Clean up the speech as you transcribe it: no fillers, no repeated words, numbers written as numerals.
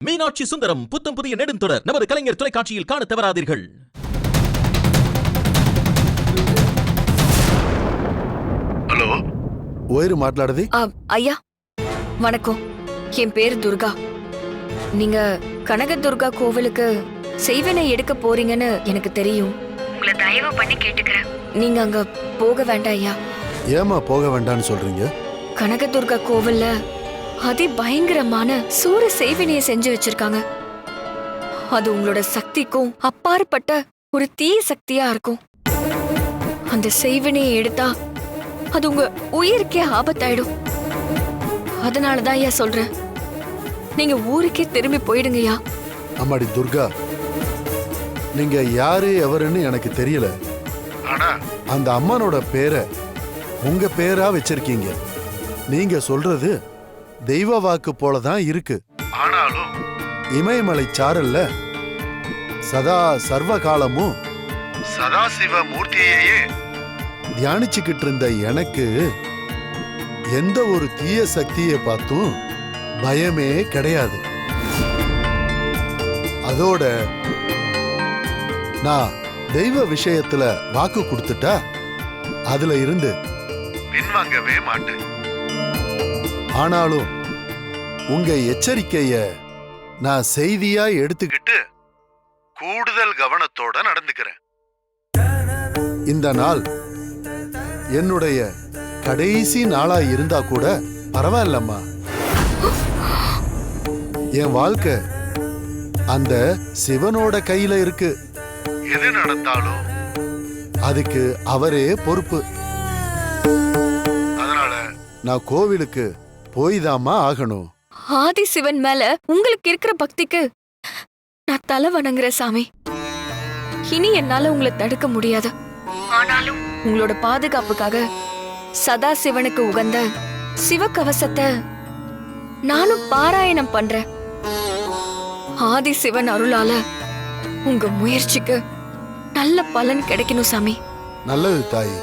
மீனாட்சி சுந்தரம் புத்தம் புதிய நெடுந்தொடர் நமது கலைஞர் தொலைக்காட்சியில் காண தவறாதீர்கள். ஹலோ, ஓயிரு மாట్లాடுது? ஐயா வணக்கம், என் பேரு துர்கா. நீங்க கனக துர்கா கோவிலுக்கு செய்வினை எடுக்க போறீங்கன்னு எனக்கு தெரியும். உங்களை தயவு பண்ணி கேட்டுக்கிறேன், நீங்க அங்க போக வேண்டாம் ஐயா. ஏமா போக வேண்டாம்னு சொல்றீங்க? கனக துர்கா கோவில்ல அதி பயங்கரமான சூர செய்வினையை செஞ்சு வச்சிருக்காங்க. அது உங்களோட சக்திக்கும் அப்பாற்பட்ட ஒரு தீய சக்தியா இருக்கும். அந்த செய்வினையை எடுத்தா அது உங்க உயிருக்கே ஆபத்தாயிடும். அதனாலதான் ஐயா சொல்றேன், நீங்க ஊருக்கே திரும்பி போயிடுங்கய்யா. அம்மாடி துர்கா, நீங்க யாரு எவருன்னு எனக்கு தெரியல. ஆனா அந்த அம்மனோட பேரை உங்க பேரா வச்சிருக்கீங்க. நீங்க சொல்றது தெய்வ வாக்கு போலதான் இருக்கு. ஆனாலும் இமயமலை சாரல்ல சதா சர்வ காலமும் சதாசிவ மூர்த்தியையே தியானிச்சுக்கிட்டு இருந்த எனக்கு எந்த ஒரு தீய சக்தியை பார்த்தும் பயமே கிடையாது. அதோட நான் தெய்வ விஷயத்துல வாக்கு கொடுத்துட்டா அதுல இருந்து பின்வாங்கவே மாட்டேன். ஆனாலும் உங்க எச்சரிக்கைய நான் செய்தியா எடுத்துக்கிட்டு கூடுதல் கவனத்தோட நடந்துக்கிறேன். இந்த நாள் என்னுடைய கடைசி நாளா இருந்தா கூட பரவாயில்லம்மா. என் வாழ்க்கை அந்த சிவனோட கையில இருக்கு. எது நடந்தாலும் அதுக்கு அவரே பொறுப்பு. அதனால நான் கோவிலுக்கு போய்தாமா ஆகணும். ஆதி சிவன் மேல உங்களுக்கு இருக்கிற பக்திக்கு நான் தலை வணங்குற சாமி. இனி என்னால உங்களை தடுக்க முடியாது. ஆனாலும் உங்களோட பாதுகாப்புக்காக சதா சிவனுக்கு உகந்த சிவகவசத்தை நானும் பாராயணம் பண்றேன். ஆதி சிவன் அருளால உங்க முயற்சிக்கு நல்ல பலன் கிடைக்கணும் சாமி. நல்லது தாயி.